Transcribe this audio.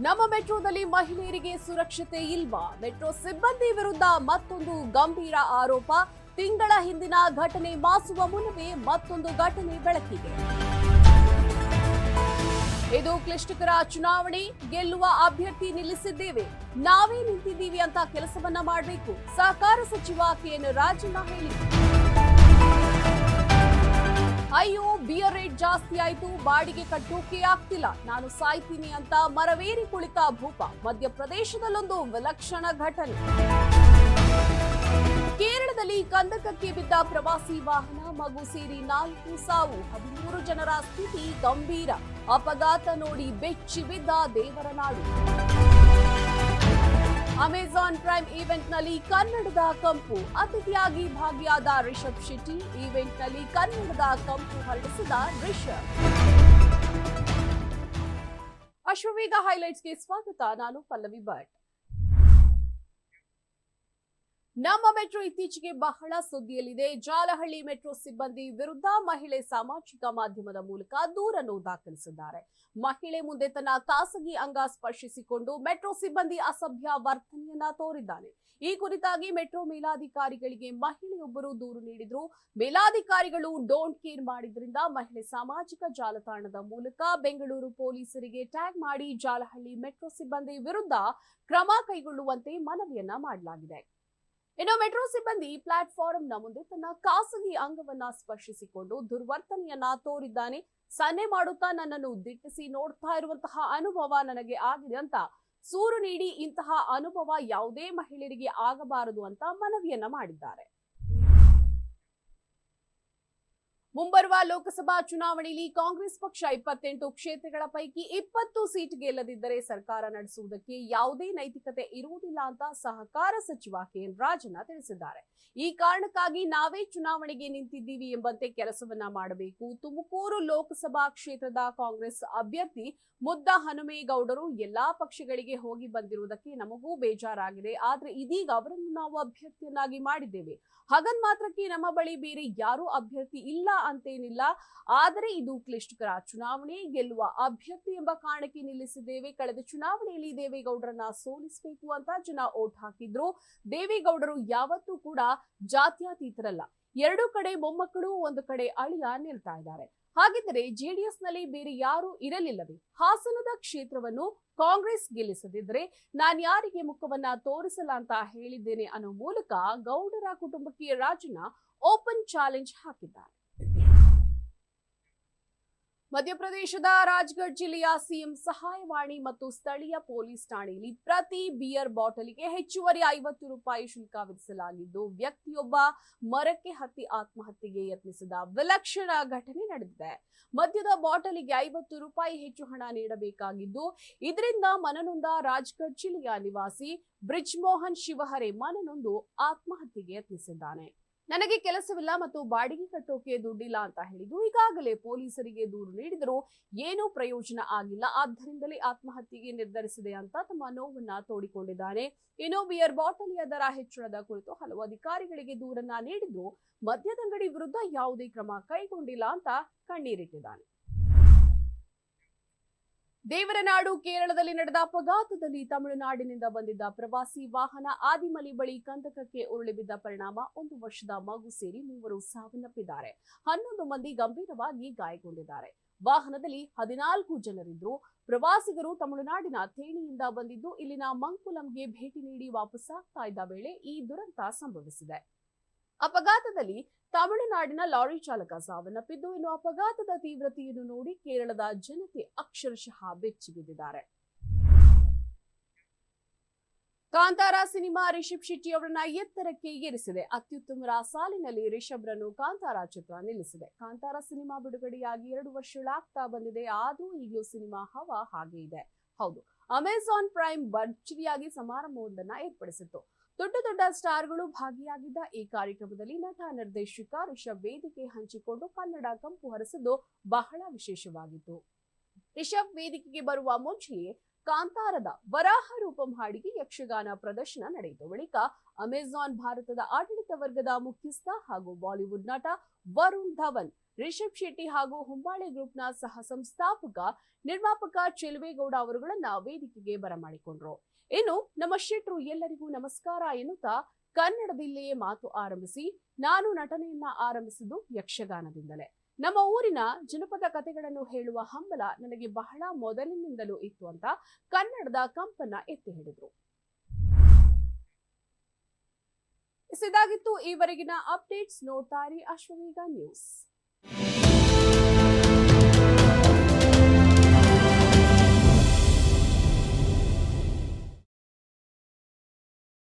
ನಮ್ಮ ಮೆಟ್ರೋದಲ್ಲಿ ಮಹಿಳೆಯರಿಗೆ ಸುರಕ್ಷತೆ ಇಲ್ವಾ? ಮೆಟ್ರೋ ಸಿಬ್ಬಂದಿ ವಿರುದ್ಧ ಮತ್ತೊಂದು ಗಂಭೀರ ಆರೋಪ. ತಿಂಗಳ ಹಿಂದಿನ ಘಟನೆ ಮಾಸುವ ಮುನ್ನವೇ ಮತ್ತೊಂದು ಘಟನೆ ಬೆಳಕಿಗೆ. ಇದು ಕ್ಲಿಷ್ಟಕರ ಚುನಾವಣೆ. ಗೆಲ್ಲುವ ಅಭ್ಯರ್ಥಿ ನಿಲ್ಲಿಸಿದ್ದೇವೆ, ನಾವೇ ನಿಂತಿದ್ದೀವಿ ಅಂತ ಕೆಲಸವನ್ನ ಮಾಡಬೇಕು. ಸಹಕಾರ ಸಚಿವ ಕೆಎನ್ ರಾಜಣ್ಣ ಹೇಳಿದರು. ಅಯ್ಯೋ, ಬಿಯರ್ ರೇಟ್ ಜಾಸ್ತಿ ಆಯ್ತು, ಬಾಡಿಗೆ ಕಟ್ಟೋಕೆ ಆಗ್ತಿಲ್ಲ, ನಾನು ಸಾಯ್ತೀನಿ ಅಂತ ಮರವೇರಿ ಕುಳಿತ ಭೂಪ. ಮಧ್ಯಪ್ರದೇಶದಲ್ಲೊಂದು ವಿಲಕ್ಷಣ ಘಟನೆ. ಕೇರಳದಲ್ಲಿ ಕಂದಕಕ್ಕೆ ಬಿದ್ದ ಪ್ರವಾಸಿ ವಾಹನ, ಮಗು ಸೇರಿ 4 ಸಾವು, 13 ಜನರ ಸ್ಥಿತಿ ಗಂಭೀರ. ಅಪಘಾತ ನೋಡಿ ಬೆಚ್ಚಿ ಬಿದ್ದ ದೇವರ ನಾಡು. ಅಮೆಜಾನ್ ಪ್ರೈಮ್ ಈವೆಂಟ್ ನಲ್ಲಿ ಕನ್ನಡದ ಕಂಪು. ಅತಿಥಿಯಾಗಿ ಭಾಗಿಯಾದ ರಿಷಬ್ ಶೆಟ್ಟಿ. ಈವೆಂಟ್ ನಲ್ಲಿ ಕನ್ನಡದ ಕಂಪು ಹರಡಿಸಿದ ರಿಷಬ್. ಅಶ್ವವೇಗ ಹೈಲೈಟ್ಸ್ಗೆ ಸ್ವಾಗತ. ನಾನು ಪಲ್ಲವಿ ಭಟ್. ನಮ್ಮ ಮೆಟ್ರೋ ಇತ್ತೀಚೆಗೆ ಬಹಳ ಸುದ್ದಿಯಲ್ಲಿದೆ. ಜಾಲಹಳ್ಳಿ ಮೆಟ್ರೋ ಸಿಬ್ಬಂದಿ ವಿರುದ್ಧ ಮಹಿಳೆ ಸಾಮಾಜಿಕ ಮಾಧ್ಯಮದ ಮೂಲಕ ದೂರನ್ನು ದಾಖಲಿಸಿದ್ದಾರೆ. ಮಹಿಳೆ ಮುಂದೆ ತನ್ನ ಖಾಸಗಿ ಅಂಗ ಸ್ಪರ್ಶಿಸಿಕೊಂಡು ಮೆಟ್ರೋ ಸಿಬ್ಬಂದಿ ಅಸಭ್ಯ ವರ್ತನೆಯನ್ನ ತೋರಿದ್ದಾನೆ. ಈ ಕುರಿತಾಗಿ ಮೆಟ್ರೋ ಮೇಲಾಧಿಕಾರಿಗಳಿಗೆ ಮಹಿಳೆಯೊಬ್ಬರು ದೂರು ನೀಡಿದ್ರು. ಮೇಲಾಧಿಕಾರಿಗಳು ಡೋಂಟ್ ಕೇರ್ ಮಾಡಿದ್ರಿಂದ ಮಹಿಳೆ ಸಾಮಾಜಿಕ ಜಾಲತಾಣದ ಮೂಲಕ ಬೆಂಗಳೂರು ಪೊಲೀಸರಿಗೆ ಟ್ಯಾಗ್ ಮಾಡಿ ಜಾಲಹಳ್ಳಿ ಮೆಟ್ರೋ ಸಿಬ್ಬಂದಿ ವಿರುದ್ಧ ಕ್ರಮ ಕೈಗೊಳ್ಳುವಂತೆ ಮನವಿಯನ್ನ ಮಾಡಲಾಗಿದೆ. ಇನ್ನು ಮೆಟ್ರೋ ಸಿಬ್ಬಂದಿ ಪ್ಲಾಟ್ಫಾರ್ಮ್ನ ಮುಂದೆ ತನ್ನ ಖಾಸಗಿ ಅಂಗವನ್ನ ಸ್ಪರ್ಶಿಸಿಕೊಂಡು ದುರ್ವರ್ತನೆಯನ್ನ ತೋರಿದ್ದಾನೆ. ಸನ್ನೆ ಮಾಡುತ್ತಾ ನನ್ನನ್ನು ದಿಟ್ಟಿಸಿ ನೋಡ್ತಾ ಇರುವಂತಹ ಅನುಭವ ನನಗೆ ಆಗಿದೆ ಅಂತ ಸೂರು ನೀಡಿ ಇಂತಹ ಅನುಭವ ಯಾವುದೇ ಮಹಿಳೆಯರಿಗೆ ಆಗಬಾರದು ಅಂತ ಮನವಿಯನ್ನ ಮಾಡಿದ್ದಾರೆ. ಮುಂಬರುವ ಲೋಕಸಭಾ ಚುನಾವಣೆಯಲ್ಲಿ ಕಾಂಗ್ರೆಸ್ ಪಕ್ಷ 28 ಕ್ಷೇತ್ರಗಳ ಪೈಕಿ 20 ಸೀಟ್ ಗೆಲ್ಲದಿದ್ದರೆ ಸರ್ಕಾರ ನಡೆಸುವುದಕ್ಕೆ ಯಾವುದೇ ನೈತಿಕತೆ ಇರುವುದಿಲ್ಲ ಅಂತ ಸಹಕಾರ ಸಚಿವ ಕೆಎನ್ ರಾಜಣ್ಣ ತಿಳಿಸಿದ್ದಾರೆ. ಈ ಕಾರಣಕ್ಕಾಗಿ ನಾವೇ ಚುನಾವಣೆಗೆ ನಿಂತಿದ್ದೀವಿ ಎಂಬಂತೆ ಕೆಲಸವನ್ನ ಮಾಡಬೇಕು. ತುಮಕೂರು ಲೋಕಸಭಾ ಕ್ಷೇತ್ರದ ಕಾಂಗ್ರೆಸ್ ಅಭ್ಯರ್ಥಿ ಮುದ್ದ ಹನುಮೇಗೌಡರು ಎಲ್ಲಾ ಪಕ್ಷಗಳಿಗೆ ಹೋಗಿ ಬಂದಿರುವುದಕ್ಕೆ ನಮಗೂ ಬೇಜಾರಾಗಿದೆ. ಆದ್ರೆ ಇದೀಗ ಅವರನ್ನು ನಾವು ಅಭ್ಯರ್ಥಿಯನ್ನಾಗಿ ಮಾಡಿದ್ದೇವೆ. ಹಾಗನ್ ಮಾತ್ರಕ್ಕೆ ನಮ್ಮ ಬಳಿ ಬೇರೆ ಯಾರೂ ಅಭ್ಯರ್ಥಿ ಇಲ್ಲ ಅಂತೇನಿಲ್ಲ. ಆದರೆ ಇದು ಕ್ಲಿಷ್ಟಕರ ಚುನಾವಣೆ. ಗೆಲ್ಲುವ ಅಭ್ಯರ್ಥಿ ಎಂಬ ಕಾರಣಕ್ಕೆ ನಿಲ್ಲಿಸಿದ್ದೇವೆ. ಕಳೆದ ಚುನಾವಣೆಯಲ್ಲಿ ದೇವೇಗೌಡರನ್ನ ಸೋಲಿಸಬೇಕು ಅಂತ ಜನ ಓಟ್ ಹಾಕಿದ್ರು. ದೇವೇಗೌಡರು ಯಾವತ್ತೂ ಕೂಡ ಜಾತ್ಯತೀತರಲ್ಲ. 2 ಕಡೆ ಮೊಮ್ಮಕ್ಕಳು, 1 ಕಡೆ ಅಳಿಯ ನಿಲ್ತಾ ಇದ್ದಾರೆ. ಹಾಗಿದ್ದರೆ ಜೆಡಿಎಸ್ ನಲ್ಲಿ ಬೇರೆ ಯಾರು ಇರಲಿಲ್ಲವೇ? ಹಾಸನದ ಕ್ಷೇತ್ರವನ್ನು ಕಾಂಗ್ರೆಸ್ ಗೆಲ್ಲಿಸದಿದ್ರೆ ನಾನು ಯಾರಿಗೆ ಮುಖವನ್ನ ತೋರಿಸಲ್ಲ ಅಂತ ಹೇಳಿದ್ದೇನೆ ಅನ್ನೋ ಮೂಲಕ ಗೌಡರ ಕುಟುಂಬಕ್ಕೆ ರಾಜಣ್ಣ ಓಪನ್ ಚಾಲೆಂಜ್ ಹಾಕಿದ್ದಾರೆ. ಮಧ್ಯಪ್ರದೇಶದ ರಾಜ್ಗಢ್ ಜಿಲ್ಲೆಯ ಸಿಎಂ ಸಹಾಯವಾಣಿ ಮತ್ತು ಸ್ಥಳೀಯ ಪೊಲೀಸ್ ಠಾಣೆಯಲ್ಲಿ ಪ್ರತಿ ಬಿಯರ್ ಬಾಟಲಿಗೆ ಹೆಚ್ಚುವರಿ 50 ರೂಪಾಯಿ ಶುಲ್ಕ ವಿಧಿಸಲಾಗಿದ್ದು, ವ್ಯಕ್ತಿಯೊಬ್ಬ ಮರಕ್ಕೆ ಹತ್ತಿ ಆತ್ಮಹತ್ಯೆಗೆ ಯತ್ನಿಸಿದ ವಿಲಕ್ಷಣ ಘಟನೆ ನಡೆದಿದೆ. ಮದ್ಯದ ಬಾಟಲಿಗೆ 50 ರೂಪಾಯಿ ಹೆಚ್ಚು ಹಣ ನೀಡಬೇಕಾಗಿದ್ದು, ಇದರಿಂದ ಮನನೊಂದ ರಾಜ್ಗಢ್ ಜಿಲ್ಲೆಯ ನಿವಾಸಿ ಬ್ರಿಜ್ ಮೋಹನ್ ಶಿವಹರೆ ಮನನೊಂದು ಆತ್ಮಹತ್ಯೆಗೆ ಯತ್ನಿಸಿದ್ದಾನೆ. ನನಗೆ ಕೆಲಸವಿಲ್ಲ ಮತ್ತು ಬಾಡಿಗೆ ಕಟ್ಟೋಕೆ ದುಡ್ಡಿಲ್ಲ ಅಂತ ಹೇಳಿದ್ದು ಈಗಾಗಲೇ ಪೊಲೀಸರಿಗೆ ದೂರು ನೀಡಿದರೂ ಏನೂ ಪ್ರಯೋಜನ ಆಗಿಲ್ಲ. ಆದ್ದರಿಂದಲೇ ಆತ್ಮಹತ್ಯೆಗೆ ನಿರ್ಧರಿಸಿದೆ ಅಂತ ತಮ್ಮ ನೋವನ್ನ ತೋಡಿಕೊಂಡಿದ್ದಾನೆ. ಇನ್ನು ಬಿಯರ್ ಬಾಟಲಿಯ ದರ ಹೆಚ್ಚಳದ ಕುರಿತು ಹಲವು ಅಧಿಕಾರಿಗಳಿಗೆ ದೂರನ್ನ ನೀಡಿದ್ರು ಮದ್ಯದಂಗಡಿ ವಿರುದ್ಧ ಯಾವುದೇ ಕ್ರಮ ಕೈಗೊಂಡಿಲ್ಲ ಅಂತ ಕಣ್ಣೀರಿಟ್ಟಿದ್ದಾನೆ. ದೇವರನಾಡು ಕೇರಳದಲ್ಲಿ ನಡೆದ ಅಪಘಾತದಲ್ಲಿ ತಮಿಳುನಾಡಿನಿಂದ ಬಂದಿದ್ದ ಪ್ರವಾಸಿ ವಾಹನ ಆದಿಮಲಿ ಬಳಿ ಕಂದಕಕ್ಕೆ ಉರುಳಿ ಬಿದ್ದ ಪರಿಣಾಮ 1 ವರ್ಷದ ಮಗು ಸೇರಿ 3 ಸಾವನ್ನಪ್ಪಿದ್ದಾರೆ. 11 ಮಂದಿ ಗಂಭೀರವಾಗಿ ಗಾಯಗೊಂಡಿದ್ದಾರೆ. ವಾಹನದಲ್ಲಿ 14 ಜನರಿದ್ರು. ಪ್ರವಾಸಿಗರು ತಮಿಳುನಾಡಿನ ಥೇಣಿಯಿಂದ ಬಂದಿದ್ದು ಇಲ್ಲಿನ ಮಂಕುಲಂಗೆ ಭೇಟಿ ನೀಡಿ ವಾಪಸ್ಸಾಗ್ತಾ ಇದ್ದ ವೇಳೆ ಈ ದುರಂತ ಸಂಭವಿಸಿದೆ. ಅಪಘಾತದಲ್ಲಿ ತಮಿಳುನಾಡಿನ ಲಾರಿ ಚಾಲಕ ಸಾವನ್ನಪ್ಪಿದ್ದು, ಇನ್ನು ಅಪಘಾತದ ತೀವ್ರತೆಯನ್ನು ನೋಡಿ ಕೇರಳದ ಜನತೆ ಅಕ್ಷರಶಃ ಬೆಚ್ಚಿ ಬಿದ್ದಿದ್ದಾರೆ. ಕಾಂತಾರ ಸಿನಿಮಾ ರಿಷಬ್ ಶೆಟ್ಟಿ ಅವರನ್ನ ಎತ್ತರಕ್ಕೆ ಏರಿಸಿದೆ. ಅತ್ಯುತ್ತಮರ ಸಾಲಿನಲ್ಲಿ ರಿಷಬ್ ರನ್ನು ಕಾಂತಾರ ಚಿತ್ರ ನಿಲ್ಲಿಸಿದೆ. ಕಾಂತಾರ ಸಿನಿಮಾ ಬಿಡುಗಡೆಯಾಗಿ 2 ವರ್ಷಗಳಾಗ್ತಾ ಬಂದಿದೆ. ಆದ್ರೂ ಈಗಲೂ ಸಿನಿಮಾ ಹವಾ ಹಾಗೆ ಇದೆ. ಹೌದು, ಅಮೆಜಾನ್ ಪ್ರೈಮ್ ಭರ್ಜರಿಯಾಗಿ ಸಮಾರಂಭವೊಂದನ್ನ ಏರ್ಪಡಿಸಿತ್ತು. ದೊಡ್ಡ ಸ್ಟಾರ್ಗಳು ಭಾಗಿಯಾಗಿದ್ದ ಈ ಕಾರ್ಯಕ್ರಮದಲ್ಲಿ ನಟ ನಿರ್ದೇಶಕ ರಿಷಬ್ ವೇದಿಕೆ ಹಂಚಿಕೊಂಡು ಕನ್ನಡ ಕಂಪು ಹರಿಸಿದ್ದು ಬಹಳ ವಿಶೇಷವಾಗಿತ್ತು. ರಿಷಬ್ ವೇದಿಕೆಗೆ ಬರುವ ಮುಂಚೆಯೇ ಕಾಂತಾರದ ವರಾಹ ರೂಪಂ ಹಾಡಿಗೆ ಯಕ್ಷಗಾನ ಪ್ರದರ್ಶನ ನಡೆಯಿತು. ಬಳಿಕ ಅಮೆಜಾನ್ ಭಾರತದ ಆಡಳಿತ ವರ್ಗದ ಮುಖ್ಯಸ್ಥ ಹಾಗೂ ಬಾಲಿವುಡ್ ನಟ ವರುಣ್ ಧವನ್ ರಿಷಬ್ ಶೆಟ್ಟಿ ಹಾಗೂ ಹೊಂಬಾಳೆ ಗ್ರೂಪ್ನ ಸಹ ಸಂಸ್ಥಾಪಕ ನಿರ್ಮಾಪಕ ಚೆಲುವೇಗೌಡ ಅವರುಗಳನ್ನ ವೇದಿಕೆಗೆ ಬರಮಾಡಿಕೊಂಡ್ರು. ಇನ್ನು ನಮ್ಮ ಶೆಟ್ರು ಎಲ್ಲರಿಗೂ ನಮಸ್ಕಾರ ಎನ್ನುತ್ತಾ ಕನ್ನಡದಲ್ಲಿಯೇ ಮಾತು ಆರಂಭಿಸಿ, ನಾನು ನಟನೆಯನ್ನ ಆರಂಭಿಸಿದ್ದು ಯಕ್ಷಗಾನದಿಂದಲೇ. ನಮ್ಮ ಊರಿನ ಜನಪದ ಕಥೆಗಳನ್ನು ಹೇಳುವ ಹಂಬಲ ನನಗೆ ಬಹಳ ಮೊದಲಿನಿಂದಲೂ ಇತ್ತು ಅಂತ ಕನ್ನಡದ ಕಂಪನ್ನ ಎತ್ತಿ ಹಿಡಿದ್ರು. ಇದಾಗಿತ್ತು ಈವರೆಗಿನ ಅಪ್ಡೇಟ್ಸ್. ನೋಡ್ತಾ ಇರಿ ಅಶ್ವವೇಗ ನ್ಯೂಸ್.